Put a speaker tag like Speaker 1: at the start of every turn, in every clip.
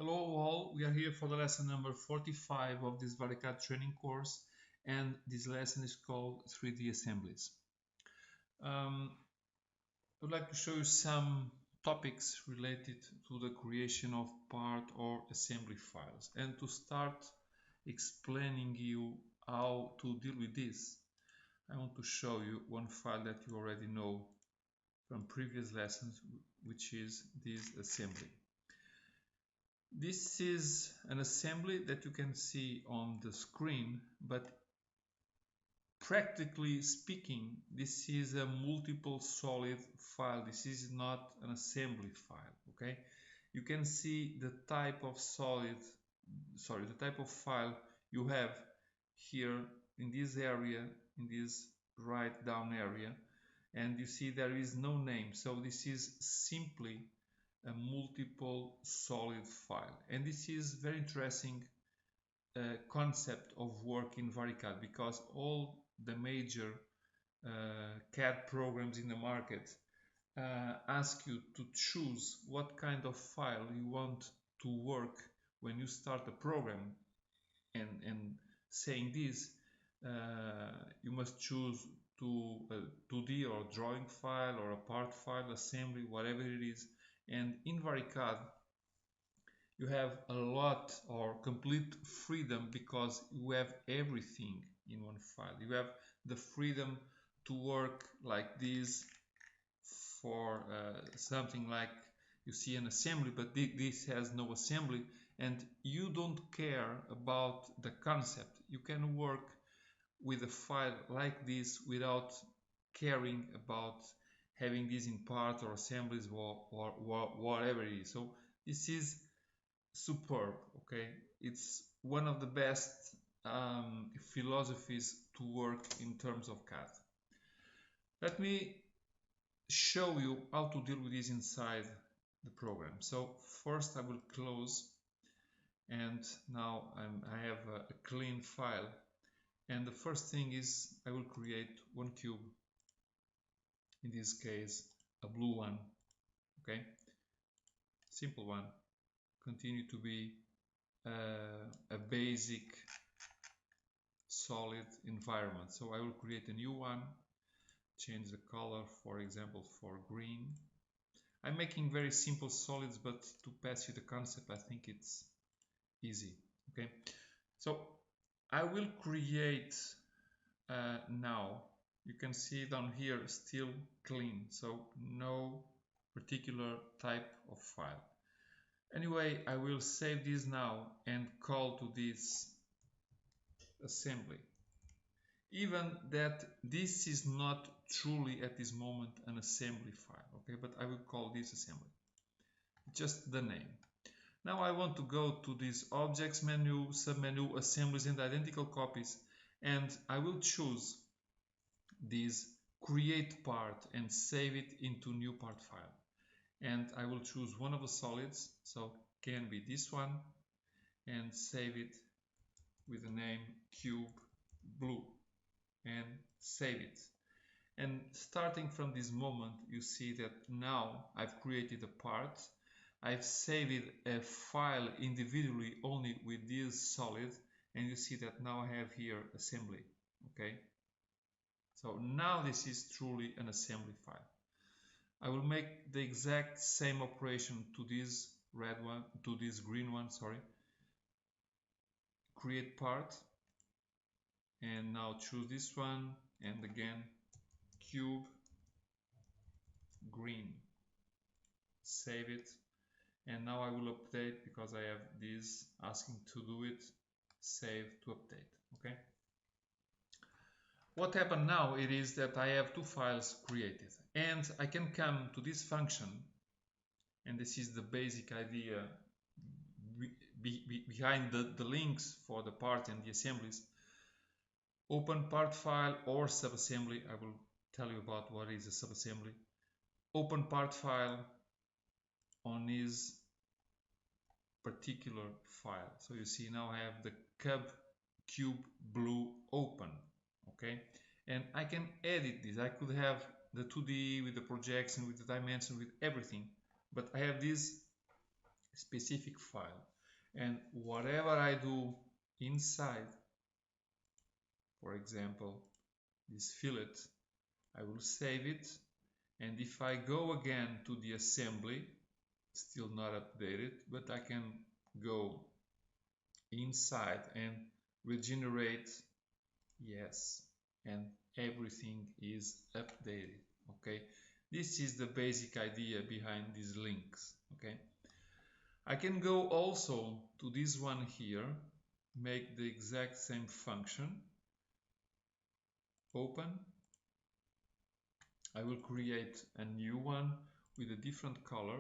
Speaker 1: Hello all, we are here for the lesson number 45 of this VariCAD training course, and this lesson is called 3D Assemblies. I would like to show you some topics related to the creation of part or assembly files. And to start explaining you how to deal with this, I want to show you one file that you already know from previous lessons, which is this assembly. This is an assembly that you can see on the screen, but practically speaking, this is a multiple solid file. This is not an assembly file, okay? You can see the type of the type of file you have here in this area, in this right down area, and you see there is no name. So this is simply a multiple solid file, and this is very interesting concept of work in VariCAD, because all the major CAD programs in the market ask you to choose what kind of file you want to work when you start a program, and saying this, you must choose to a 2D or drawing file or a part file, assembly, whatever it is. And in VariCAD you have a lot or complete freedom, because you have everything in one file. You have the freedom to work like this for something like you see an assembly, but this has no assembly, and you don't care about the concept. You can work with a file like this without caring about having this in part or assemblies or whatever it is. So this is superb, okay? It's one of the best philosophies to work in terms of CAD. Let me show you how to deal with this inside the program. So first I will close, and now I have a clean file, and the first thing is I will create one cube, in this case a blue one, okay, simple one, continue to be a basic solid environment. So I will create a new one, change the color, for example, for green. I'm making very simple solids, but to pass you the concept, I think it's easy, okay? So I will create now, you can see down here still clean, so no particular type of file. Anyway, I will save this now and call to this assembly, even that this is not truly at this moment an assembly file, okay, but I will call this assembly, just the name. Now I want to go to this objects menu, submenu, assemblies and identical copies, and I will choose this create part and save it into new part file. And I will choose one of the solids, so can be this one, and save it with the name cube blue, and save it. And starting from this moment, you see that now I've created a part, I've saved a file individually only with this solid, and you see that now I have here assembly, okay? So now this is truly an assembly file. I will make the exact same operation to this red one, to this green one, sorry. Create part, and now choose this one, and again cube green, save it, and now I will update because I have this asking to do it, save to update, okay? What happened now, it is that I have two files created, and I can come to this function, and this is the basic idea behind the links for the part and the assemblies. Open part file or subassembly. I will tell you about what is a subassembly. Open part file on this particular file. So you see now I have the cube blue open, okay, and I can edit this. I could have the 2D with the projection, with the dimension, with everything, but I have this specific file. and whatever I do inside, for example this fillet, I will save it, and if I go again to the assembly, still not updated, but I can go inside and regenerate, yes, and everything is updated. Okay, this is the basic idea behind these links. Okay, I can go also to this one here, make the exact same function, open. I will create a new one with a different color.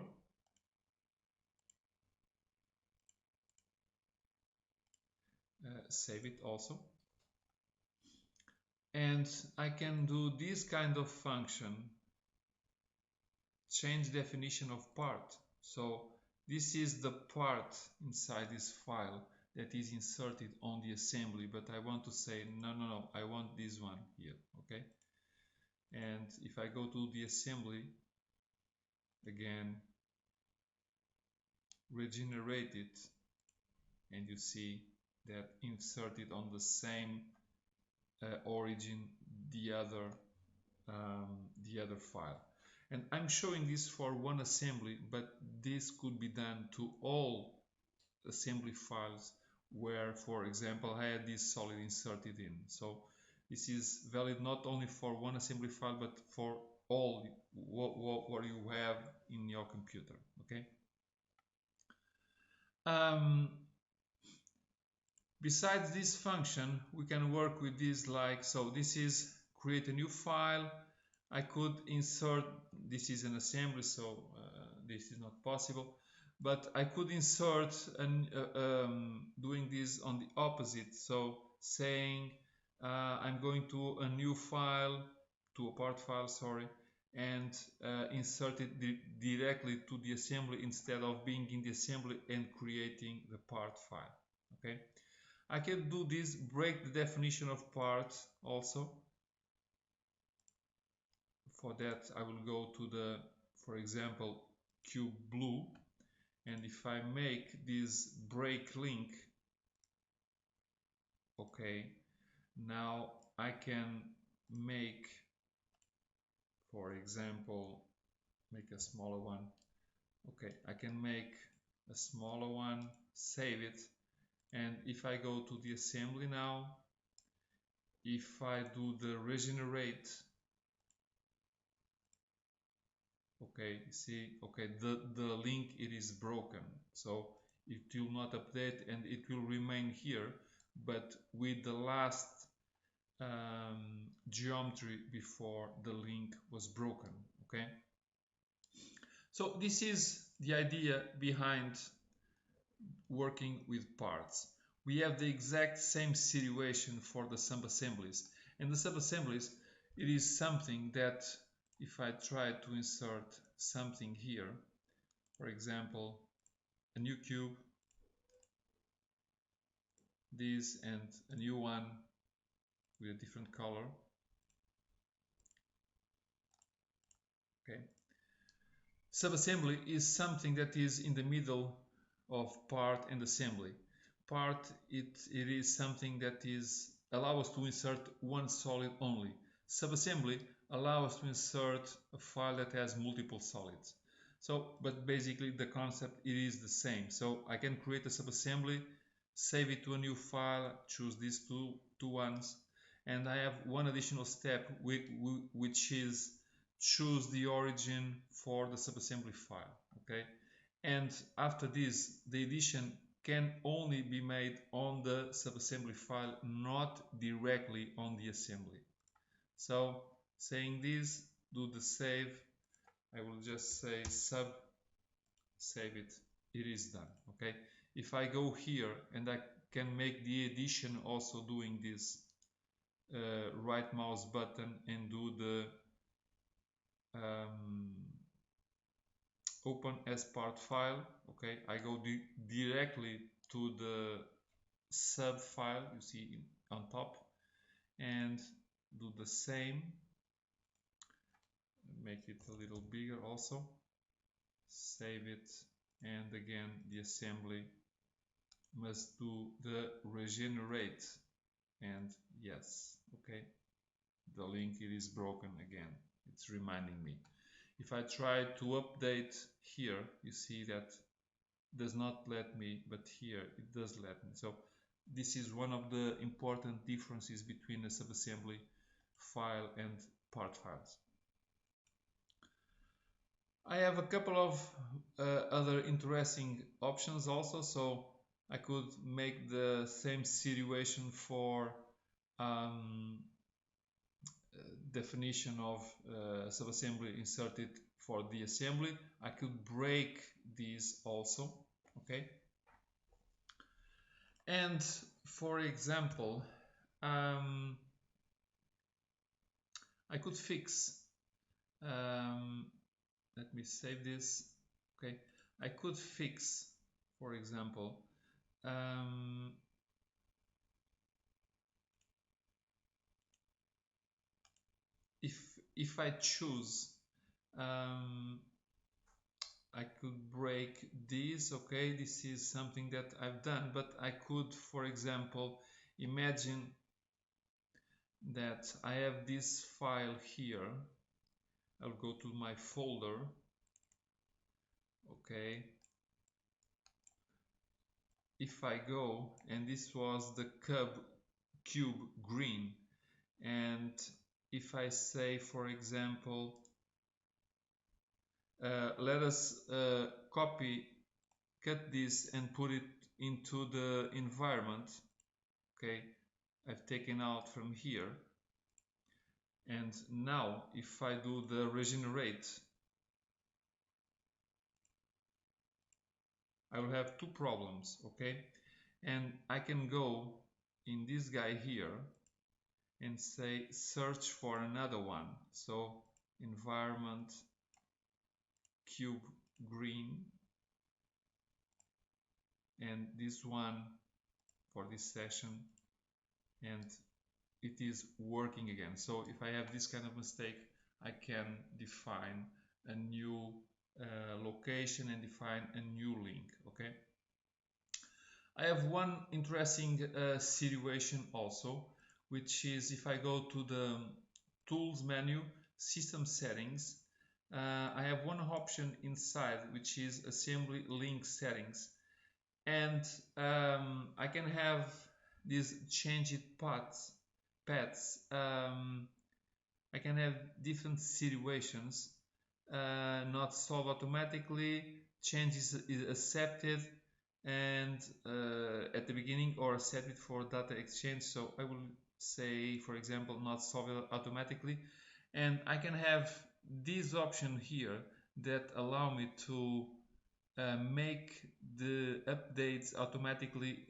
Speaker 1: Save it also. And I can do this kind of function, change definition of part. So this is the part inside this file that is inserted on the assembly, but I want to say no, I want this one here. Okay, and if I go to the assembly again, regenerate it, and you see that inserted on the same origin the other file. And I'm showing this for one assembly, but this could be done to all assembly files where, for example, I had this solid inserted in. So this is valid not only for one assembly file, but for all what you have in your computer. Okay. Besides this function, we can work with this, like, so this is create a new file. I could insert, this is an assembly, so this is not possible, but I could insert doing this on the opposite, so saying I'm going to a new file, to a part file, sorry, and insert it directly to the assembly instead of being in the assembly and creating the part file. Okay, I can do this, break the definition of parts also. For that I will go to the, for example, cube blue, and if I make this break link, okay, now I can make, for example, make a smaller one. Okay, I can make a smaller one, save it, and if I go to the assembly now, if I do the regenerate, okay, see, okay, the link, it is broken, so it will not update and it will remain here, but with the last geometry before the link was broken. Okay, so this is the idea behind working with parts. We have the exact same situation for the sub-assemblies, and the sub-assemblies, it is something that if I try to insert something here, for example a new cube, this, and a new one with a different color, okay, subassembly is something that is in the middle of part and assembly. Part, it is something that is allow us to insert one solid only. Subassembly allow us to insert a file that has multiple solids. So, but basically the concept, it is the same. So I can create a subassembly, save it to a new file, choose these two ones, and I have one additional step which is choose the origin for the subassembly file. Okay, and after this the addition can only be made on the subassembly file, not directly on the assembly. So saying this, do the save, I will just say sub, save it, it is done. Okay, if I go here and I can make the addition also doing this right mouse button and do the open as part file. Okay, I go directly to the sub file you see on top and do the same, make it a little bigger also, save it, and again the assembly must do the regenerate, and yes, okay, the link it is broken again, it's reminding me. If I try to update here, you see that does not let me, but here it does let me. So this is one of the important differences between a subassembly file and part files. I have a couple of other interesting options also. So I could make the same situation for definition of subassembly inserted for the assembly. I could break these also, okay? And for example, I could fix, let me save this, okay? I could fix, for example, if I choose, I could break this, okay, this is something that I've done, but I could, for example, imagine that I have this file here. I'll go to my folder, okay. If I go, and this was the cube green, and if I say, for example, let us cut this and put it into the environment, okay, I've taken out from here, and now if I do the regenerate, I will have two problems, okay, and I can go in this guy here and say search for another one, so environment cube green, and this one for this session, and it is working again. So if I have this kind of mistake, I can define a new location and define a new link, okay. I have one interesting situation also, which is if I go to the tools menu, system settings, I have one option inside which is assembly link settings, and I can have these changed paths. I can have different situations, not solved automatically, changes is accepted, and at the beginning, or set it for data exchange. So I will say, for example, not solved automatically, and I can have this option here that allow me to make the updates automatically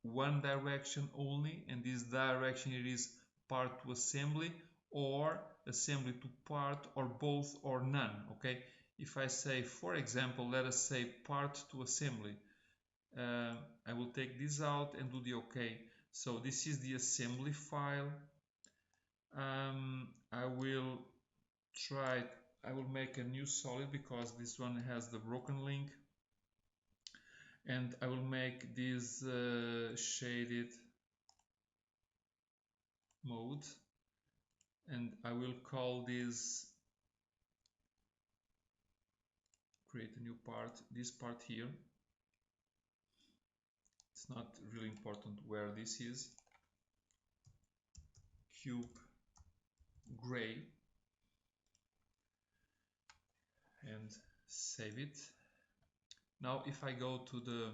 Speaker 1: one direction only, and this direction it is part to assembly, or assembly to part, or both, or none, okay. If I say, for example, let us say part to assembly, I will take this out and do the OK. So this is the assembly file. I will make a new solid because this one has the broken link, and I will make this shaded mode, and I will call this, create a new part, this part here. It's not really important where this is, cube gray, and save it. Now if I go to the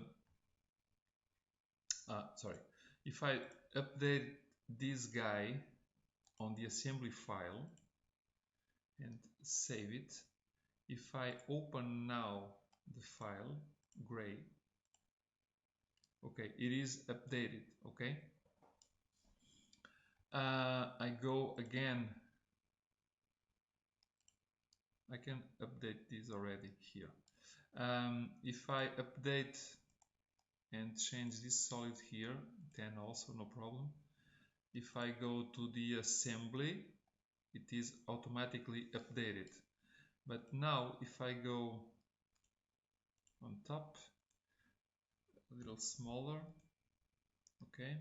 Speaker 1: if I update this guy on the assembly file and save it, if I open now the file gray, okay, it is updated, okay. I go again, I can update this already here. If I update and change this solid here, then also no problem. If I go to the assembly, it is automatically updated. But now if I go on top, a little smaller, okay,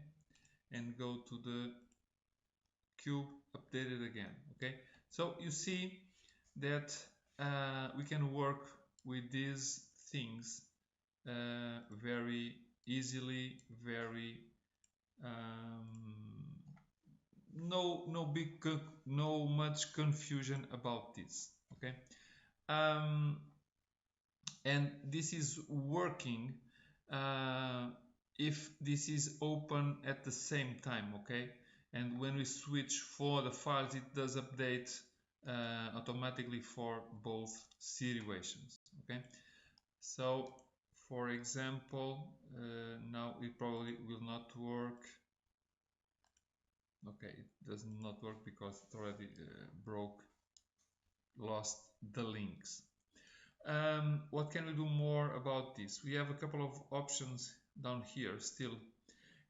Speaker 1: and go to the cube, update it again, okay. So you see that we can work with these things very easily, very no much confusion about this, okay. um, and this is working if this is open at the same time, okay. And when we switch for the files, it does update automatically for both situations, okay. So for example, now it probably will not work. Okay, it does not work because it already lost the links. What can we do more about this? We have a couple of options down here still,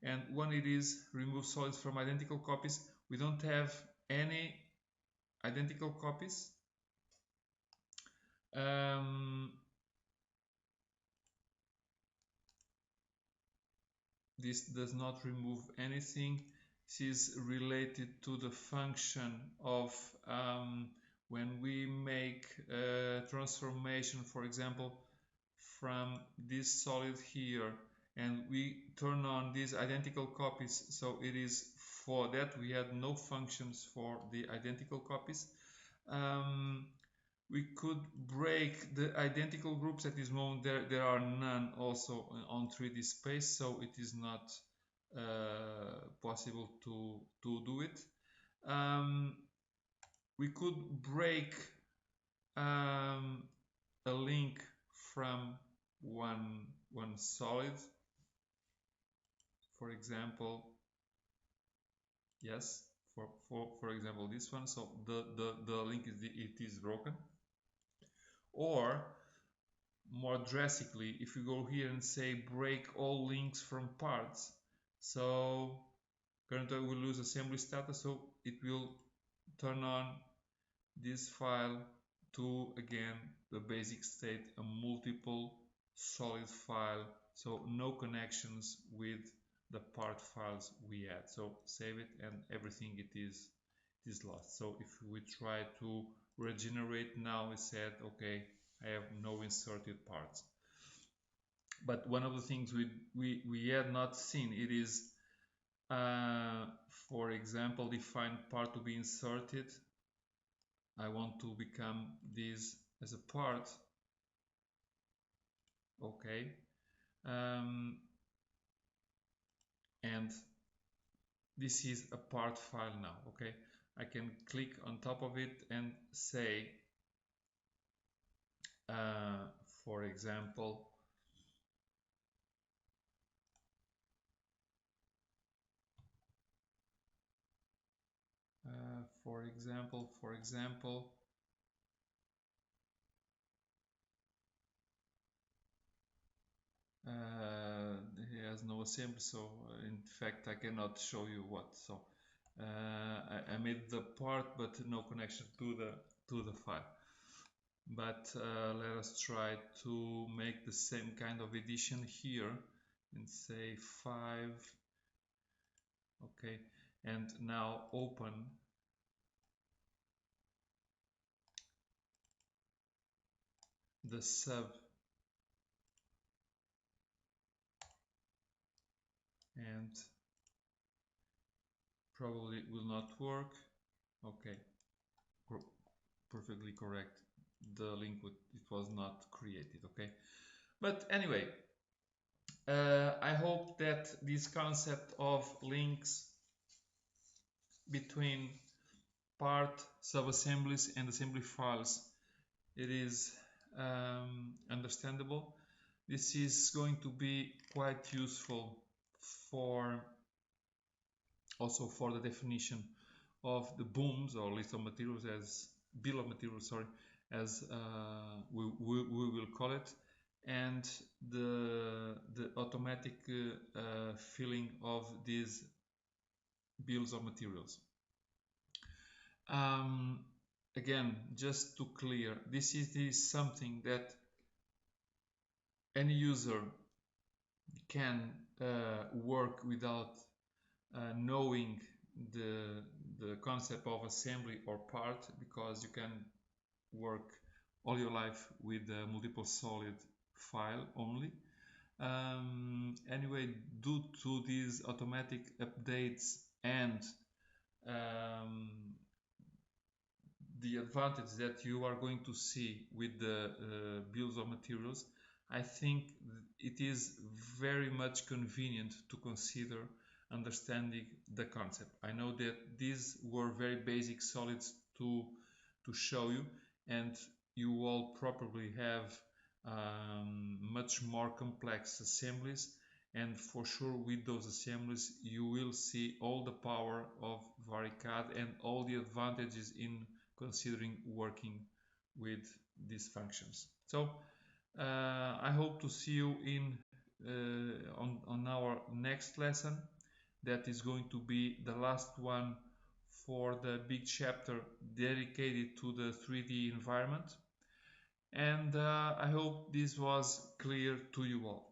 Speaker 1: and one it is remove solids from identical copies. We don't have any identical copies. This does not remove anything. This is related to the function of when we make a transformation, for example, from this solid here, and we turn on these identical copies. So it is for that we had no functions for the identical copies. We could break the identical groups. At this moment there are none also on 3D space, so it is not possible to do it. We could break a link from one solid, for example, yes, for example this one. So the link is broken. Or more drastically, if you go here and say break all links from parts, so currently we lose assembly status, so it will turn on this file to again the basic state, a multiple solid file, so no connections with the part files we had. So save it and everything it is lost. So if we try to regenerate now, we said okay, I have no inserted parts. But one of the things we had not seen, it is for example, define part to be inserted. I want to become this as a part, okay, and this is a part file now, okay. I can click on top of it and say for example, for example, he has no assembly, so in fact I cannot show you what. So I made the part but no connection to the file. But let us try to make the same kind of edition here and say 5, okay, and now open the sub and probably it will not work. Okay, perfectly correct, the link it was not created, okay. But anyway, I hope that this concept of links between part, subassemblies and assembly files, it is understandable. This is going to be quite useful for also for the definition of the booms or list of materials, as bill of materials, sorry, as we will call it, and the automatic filling of these bills of materials. Again, just to clear, this is something that any user can work without knowing the concept of assembly or part, because you can work all your life with a multiple solid file only. Anyway, due to these automatic updates and the advantage that you are going to see with the bills of materials, I think it is very much convenient to consider understanding the concept. I know that these were very basic solids to show you, and you all probably have much more complex assemblies, and for sure with those assemblies you will see all the power of VariCAD and all the advantages in considering working with these functions. So I hope to see you in on our next lesson, that is going to be the last one for the big chapter dedicated to the 3D environment. And I hope this was clear to you all.